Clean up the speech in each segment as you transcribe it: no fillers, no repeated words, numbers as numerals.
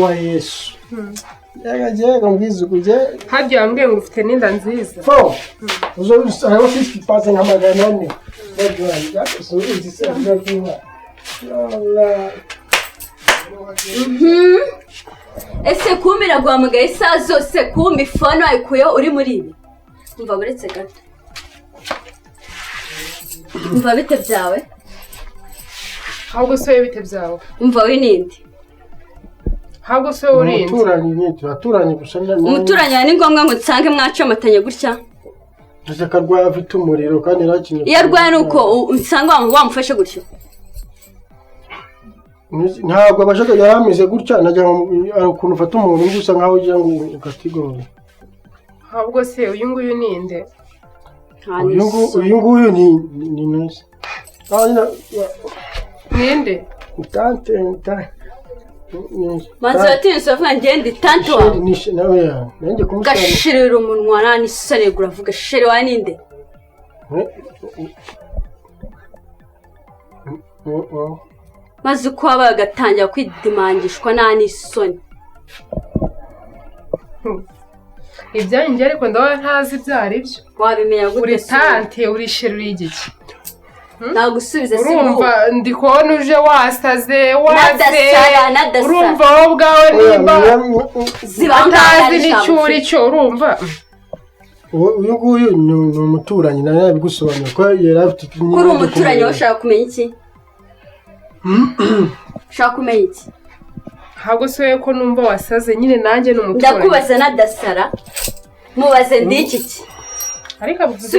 wa Yesu yega mbwizuguje hajye ambwiye ngo ufite n'inda nziza fo uzo aho fiski pase nkamagana none bagwanya usubize se byavuga Allah ese kumira guhamagaye saa zose kumbi fone ayikuye uri muri ibi umva buretse gato umva bite byawe ahubwo se bite byawe umva we ninde ahubwo se urinde umuturanyi gusa umuturanyi ni ngombwa ngo nsange mwacomatanye gutya ndetse karwaya afite umuriro kandi rakinye iyo arwaye nuko nsanga wamufashe gutyo ntabwo abashaka yarameze gutya najya ukuntu ufata umuntu gusa nkaho ugira ngo ugatigorora ahubwo se uyu nguyu ninde uyu nguyu ni nese ninde tante manzi yatinze avuga ngende tante wawe nanjye kumusanga gashirira umunwa nani sare guravuga shiri wa ninde maze uko wabaye agatangira kwidimangishwa nani isoni ibyanjye ariko ndabona ntazi ibyo ari byo wabimenya gute uri tante uri shiri y'igiki nagusubiza si urumva ndi kubona uje wasaze nadasara urumva wowe ubwawe nimba utazi n'icyuri cyo urumva uyu nguyu ni umuturanyi nawe yabigusobanura ko yari afite kuri umuturanyi washaka kumenya iki ushaka kumenya iki ntabwo se ko numva wasaze nyine nanjye ni umuturanyi ndakubaza nadasara mubaze ndiki ki ariko avuze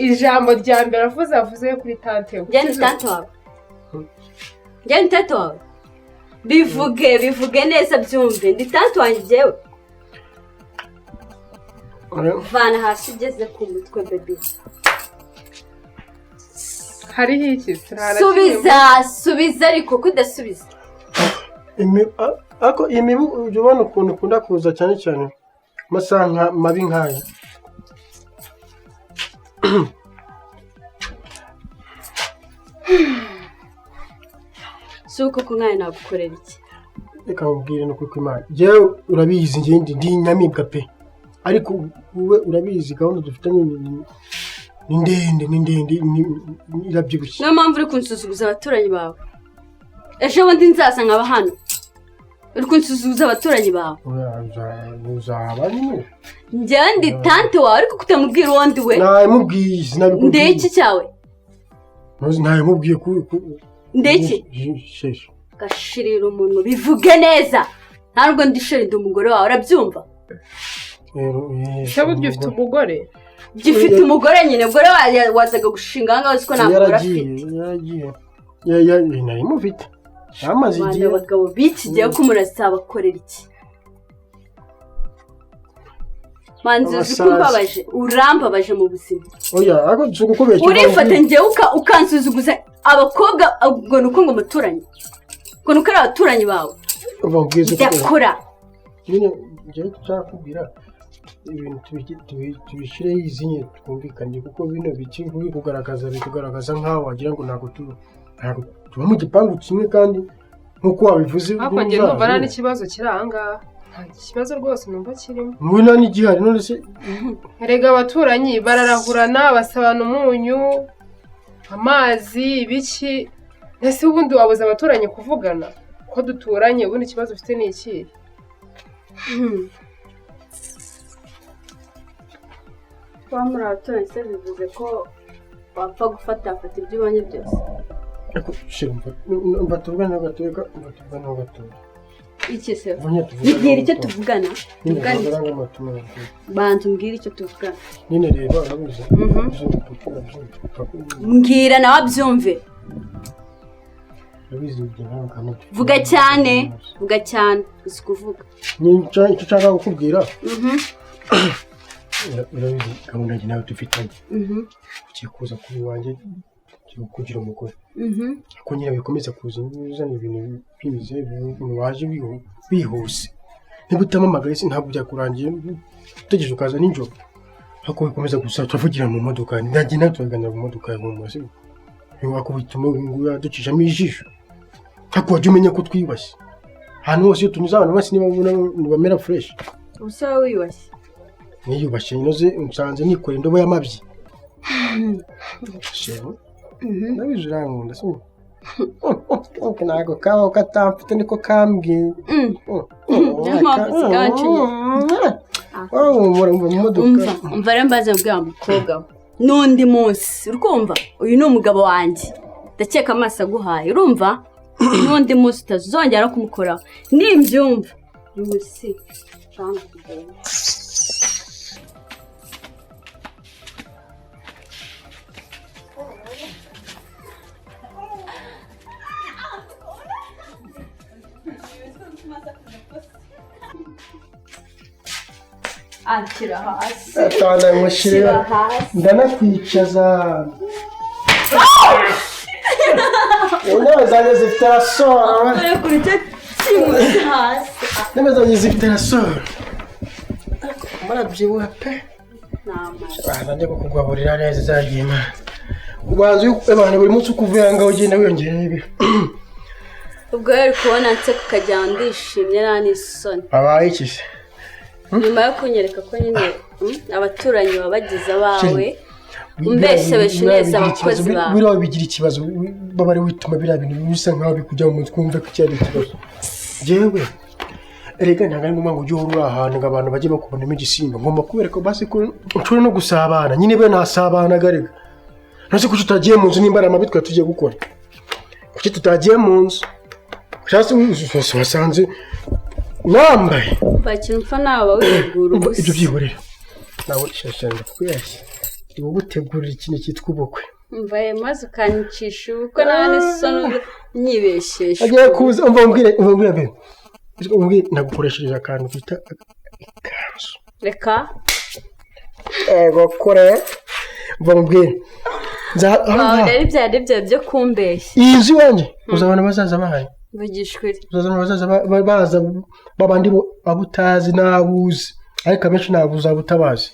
ijambo rya mbere avuze kuri tante we njye ni tante wawe bivuge neza byumve ndi tante wanjye njyewe vana hasi ugeze ku mutwe baby hariho iki subiza ariko kudasubiza ako imibu ujya ubona ukuntu ukunda kuza cyane cyane amasaha mabi nk'aya si uko kumwana nagukorera iki reka mubwire no kuko imana njyewe urabizi ngende ndi nyamibwa pe ariko wowe urabizi gahunda dufitanye ni ndende irabyibushye niyo mpamvu uri kunsuzuguza abaturanyi bawe ejo bundi nzaza nkaba hano uri kunsuzuguza abaturanyi bawe uzaba nyine njyewe ndi tante wawe ariko kutamubwira uwo ndi we ntabimubwiye sinabikubwiye ndeki cyawe ntabimubwiye ndeki gashirira umuntu bivuge neza ntabwo ndishira ndi umugore wawe urabyumva se burya ufite umugore gifite umugore nyine umugore wazaga gushinga ahangaha uzi ko nta mugore afite yaragiye nari mufite yamaze igihe abagabo b'iki gihe ko murazabakorera iki manzi uzi ko mbabaje urambabaje mu buzima oya ariko dusukubeshya urifata njyewe ukansuzuguza abakobwa ubwo nuko ngo umuturanyi ngo nuko ari abaturanyi bawe ndakora nyine njyewe tushakubwira ibintu tubishyire yizinye twumvikanye kuko bino bikugaragaza nk'aho wagira ngo ntabwo tuba mu gipangu kimwe kandi nk'uko wabivuze ariko njye numva nta n'ikibazo kiri aha ngaha nta kibazo rwose numva kirimo wowe nta n'igihari none se erega abaturanyi bararahurana basabana umunyu amazi ibiki ese ubundi wabuze abaturanyi kuvugana ko duturanye ubundi ikibazo ufite ni ikihe kuba muri abaturanyi se bivuze ko wapfa gufata ibyo ubonye byose mbatuvugana n'agatoya iki se mbwira icyo tuvugana banza umbwire icyo tuvugana nyine reba urabizi mbwira nawe abyumve vuga cyane uzi kuvuga icyo nshaka kukubwira urabizi gahunda njye nawe dufitanye ugiye kuza kuri wanjye kugira umugore ariko nyine bikomeza kuza uzana ibintu bimeze waje bihuse niba utamamagaye se ntabwo byakurangiye utegereje ukaza nijoro ariko bikomeza gusa turavugira mu modoka nanjye nawe turaganira mu modoka ya mama se wakubita ngo yaducishamo ijisho ariko wajya umenya ko twibashye ahantu hose iyo tunyuze abantu bose ntibamera fresh. Ubusa wiyubashye. Niyubashye inoze nsanze nikora indobo y'amabyi. Shema. Nabijura nkunda so. Ntago kabaho katamfite niko kambwiye. Umva rero mbaze mbwira mukobwa n'undi munsi urumva uyu ni umugabo wanjye ndakeka amaso aguhaye urumva n'undi munsi utazongera kumukora nimbyumva umunsi akira hasi atanda mushira ndanakwicaza Unaweza zifite rasoro kurite kimwe hasi Unaweza zifite rasoro Marabyibuha pe Bana ndiko kugwaburira neza zagima Ubanze abantu buri munsi ukuvanga ugenda wiyongera ibi Ubwo yari kubona nse kukajya ndishimye nani soni Abaye ikise Nyuma yo kunyereka ko nyine abaturanyi babagize abawe umbeshe neza abakozi bawe biro bigira ikibazo babari wituma bira bintu bisa nkaho bikujya mu mutwe umve ko cyari ikibazo jewe erega ntangari mu mango ujye uri ahantu abantu bagiye bakubonamo igisimba ngomba kubereka basi ko ucure no gusabana nyine be nasabana garega nose kuki tutagiye mu nzu nimbara amabitwa tugiye gukora kuki tutagiye mu nzu cyase wasanze nambaye bakintu mfa nawe witegura ubusa ibyo byihorera nawe shashanda kwiyashye iwo gutegurira ikintu cyitwa ubukwe mvaye maze ukanyicisha ubukwe nane sono nyibesheshe agiye kuza umva be nagukoresheje akantu bita ikanzu reka gukora mbwira rero ibyo byo kumbeshya iyi nzu iwanjye uzabona bazaza bahaye bagishwire uzazana bazaza baza babandi abutazi nabuzi ariko abenshi nabuza abutabazi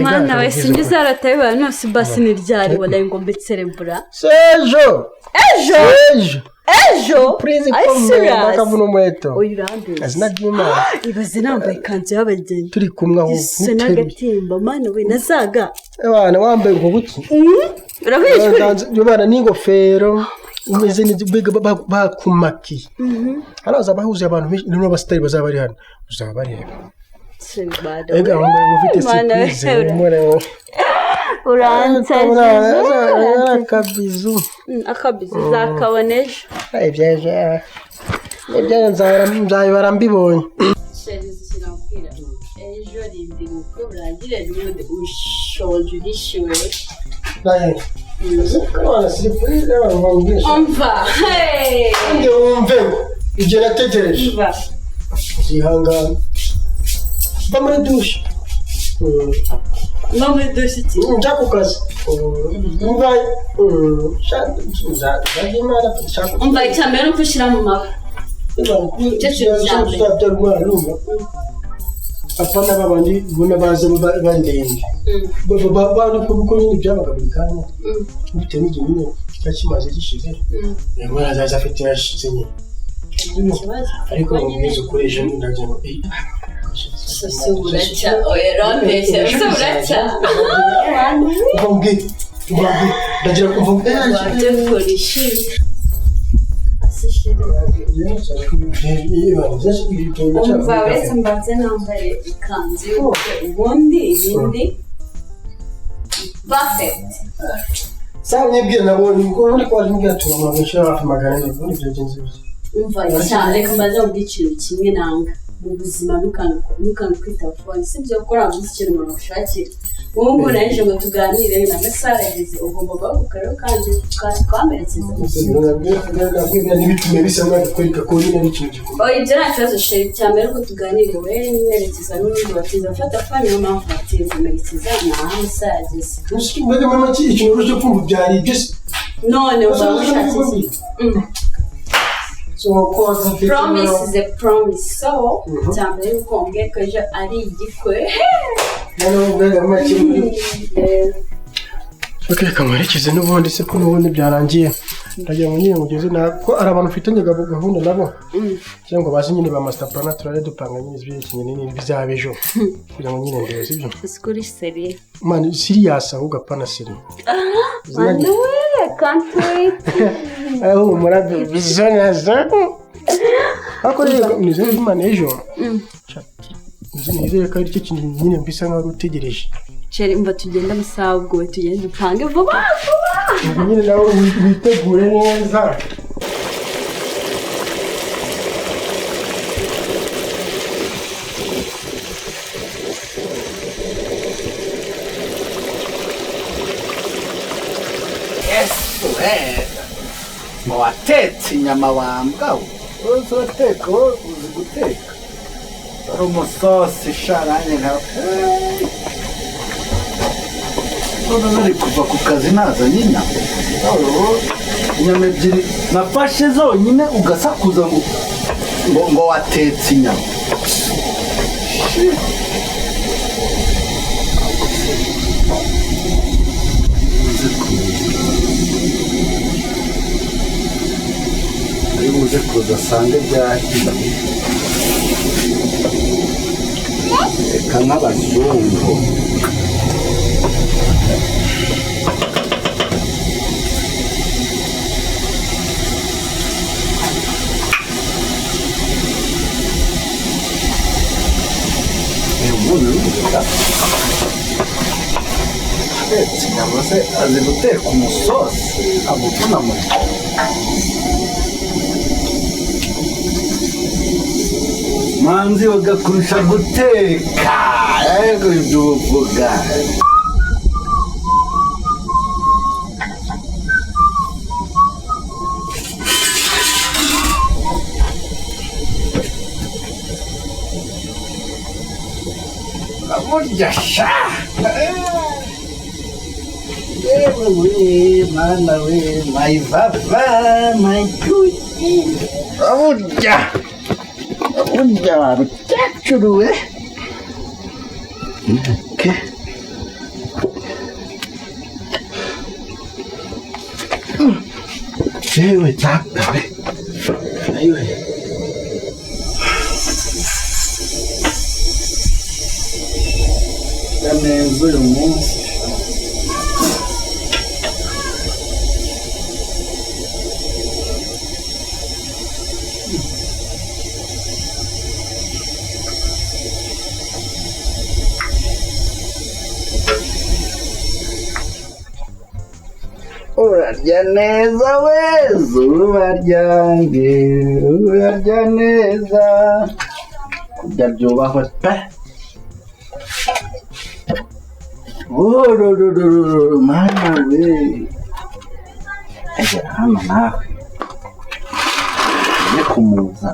Mana wese ngize arataye ba nose basi ni ryari wala ngo mbetserebura Sejo Please come bakavuno mweto Oyirambe azina dima ibaze nambaye kanzu y'abageni turi kumwe aho nagatimba mana we nazaga abana wambaye ngo buki urabishwe yobana n'ingofero umeze n'ibiga bakumaki haraza bahuze abantu n'ino basitari bazaba bari hano uzaba bareba ega mufite surprise umure uransaje akabizu zakaboneje ibyo nzabibara mbibonye ejo rindi uko burangire n'ubundi ushoje urishiwe umva wumve ibyo nategereje zihangana mba muri dushe iki njya ku kazi umva icyambere nuko ushyira mu maba apana babandi ubona baza barembye bandi kuko nyine byabaga buri kanya bitewe n'igihe nyine kimaze gishize umwana azaza afite yashize nyine ariko mubwiza ukoresha ndagira ngo Sosuracha, oyeronde, sosuracha. Vamos ndagira ngo mvuge Dekoreshe. Umva wese mbanze nambaye ikanzu ubundi ibindi perfect. Sawa nyibwira nabonye ngo uri kwa nyibwira tumanisha hafi magana n'ibindi byagenze byo. Umva cyane kambaza mu giciro kimwe nanga. Mu buzima nukana kwita telefone sibyo gukora ikintu umuntu ushakira wowe naje ngo tuganire na message ageze ugomba bagukara kandi twamerekeza n'ibitume bisa nkaho kwereka ko nyine ari ikintu gikomeye oya ibyo nta kibazo sheri cyambere ko tuganire we nerekeza n'undi batiza fata fani yo mpamvu batiza merekeza na message ageze mbega mama iki ikintu cyo kumva byari ibyo none ubashakira So promise is a promise. So, cyambere uko mbweko ejo ari igikwe. Okay, kamwerekeze n'ubundi se ko n'ubundi byarangiye. ndagira ngo nyine mugeze ko ari abantu mfitanye gahunda nabo cyangwa bazi nyine ba master plan turare dupanga nyine ibyerekeye n'ibindi bizaba ejo kugira ngo nyine ndebe sibyo Skuri seri. man serious ahubwo apana seri Manu can't wait. murabe bizonaza ako nize man ejo nizere ko ari cyo kintu nyine mbisa nkaho utegereje Chere mva tugenda musabwo tugende dupange vuba. nyine nawe witegure neza ngo watetse inyama wambwawe uzi wateka wowe uzi guteka ari umusosi isharanye nkawe none nari kuva ku kazi nazanye inyama inyama ebyiri nafashe zonyine ugasakuza ngo watetse inyama ari buze kuza asange byahiye reka nk'abazungu atetse inyama se azi guteka umusosi amuvuna mu manzi bagakurusha guteka yego ibyo uvuga burya sha yewe we mana we my baba my good burya rukecuru we yewe data we ayiwe neza uyu munsi urarya neza weza uraryange urarya neza kurya byubahwe pe mana we egera hano nawe ne kumuza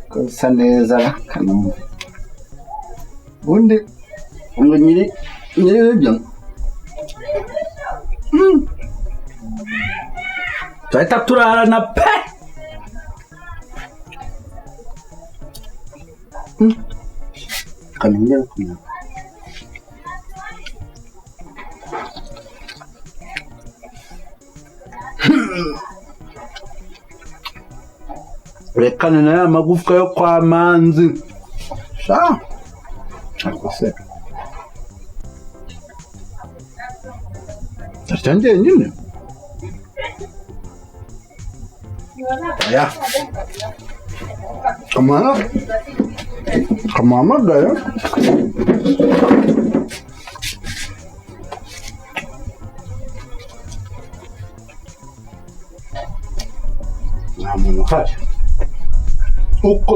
ko bisa neza kanumva ubundi ngo nyiri ibyo tuhita turarana pe kanongera kumenya rekane na ya magufwa yo kwa manzi sha akose taryangiye nyine ya kamuhamagara nta muntu uhari uko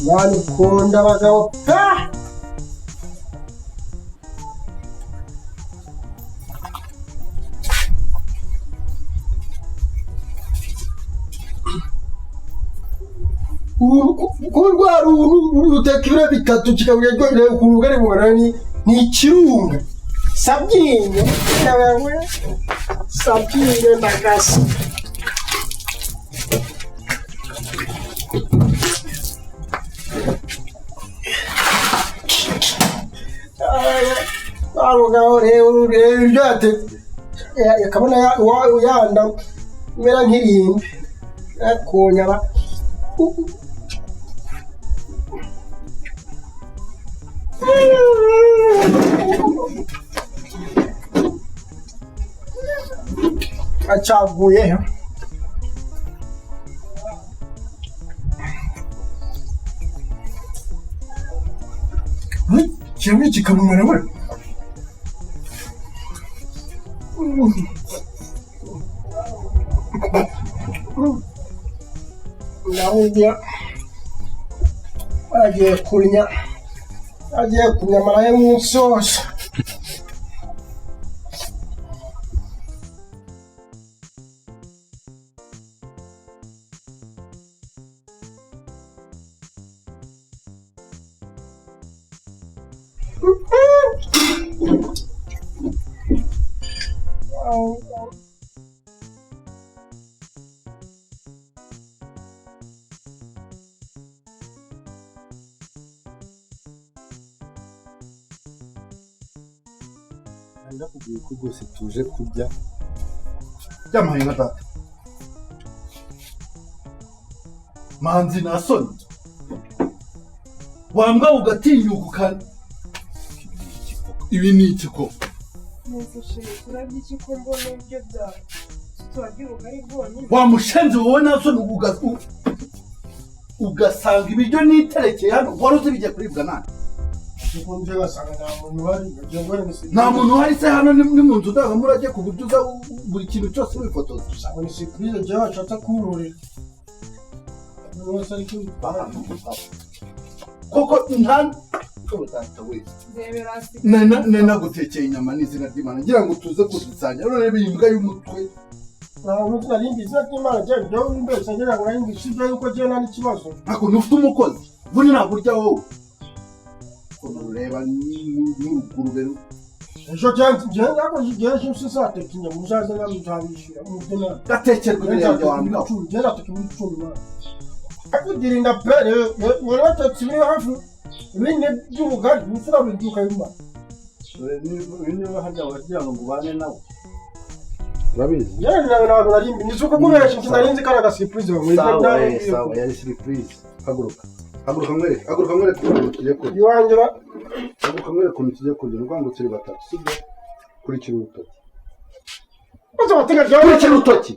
Mani ukunda abagabo pe! Kurwara uruteka ibiro bitatu kikabuye rwose ku rugari buharani ni ikirunga sabyinyo yawe sabyinyo ndagasa Arugao rero ryate yakabona yanda mera nk'irimbi akonyaba acaguye kimwe kikabumara we nahuye agiye kunyamara y'umunsi wose ndakubwiye ko rwose tuje kurya byamaye nka data manzi na soni wambwa ugatinyuka ibi ni iki ko wamushenze wowe na soni ugasanga ibiryo niterekeye hano wari uzi bijya kuribwa nani nta muntu uhari se hano ni mu nzu ndangamurage ku buryo uza buri kintu cyose wifotoza ni surprise je washatse kururira koko nta nena gutekeye inyama n'izina ry'Imana ngira ngo tuze kuzisanya none bimbwa y'umutwe ntabwo narindi izina ry'Imana je byo imbese ngira ngo narindi sibyo yuko je nani kibazo ako nufite umukozi buni ntabwo urya wowe ureba n'urugurube ejo cyane je nako sisate kinya muzaza namutambishira umutena gatekerwa ibirenge wambwa je nataka muri cumi akudirinda pere wala tsibiri hafu ibindi by'ubugari musura biduka yuma niba hajya wagira ngo ubane nawe urabizi yari ntabwo narimbi nisuko kubera kintu narinzi kana ga surprise bamwe sawa yari surprise haguruka mwereke ukuntu tugiye kurya iwanjye haguruka mwereke ukuntu tugiye kurya ngo turi batatu sibyo kurikira urutoki uza batega ryo kurikira urutoki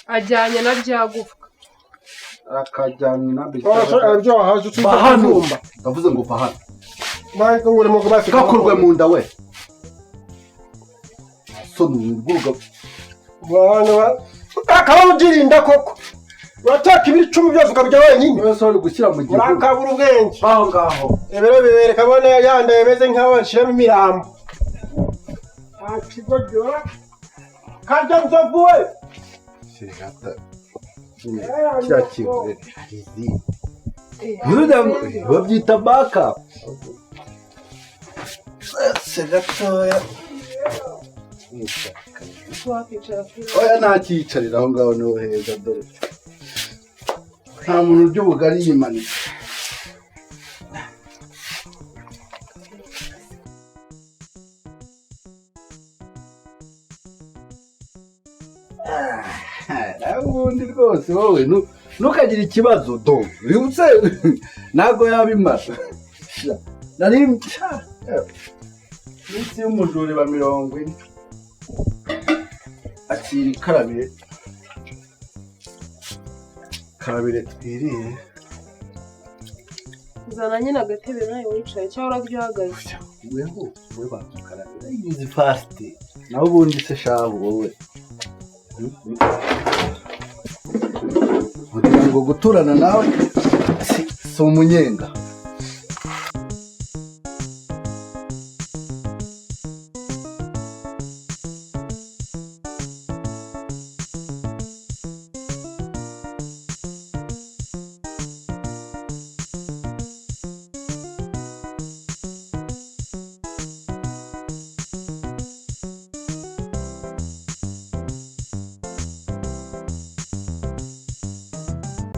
ajyanye na byagufwa akajyanye na byo haje utuba hano ndavuze ngo va hano Mariko ngure mu kubase gakurwe mu nda we soni urwuga bana akaba ugirinda koko urataka ibiri 10 byose ukabijya wenyine wese uri gushyira mu gihugu urakabura ubwenge aho ngaho ebero bibereka bone yanda yemeze nkaho nshiramo imirambo akigojo kajya mzovuwe sirata kya kivure izi yuda babyita baka siratoya oya ntakiyicarira aho ngaho niho heza dore nta muntu urya ubugari yimanitse ubundi rwose wowe ntukagire ikibazo do wibutse ntabwo yabimara nari minsi y'umujuri ba 40 akiri karabire twiriye uzana nyine agatebe nawe wicaye cyangwa urabyahagaze we batukarabira izi fast naho ubundi se shahu wowe kugira ngo guturana nawe si umunyenga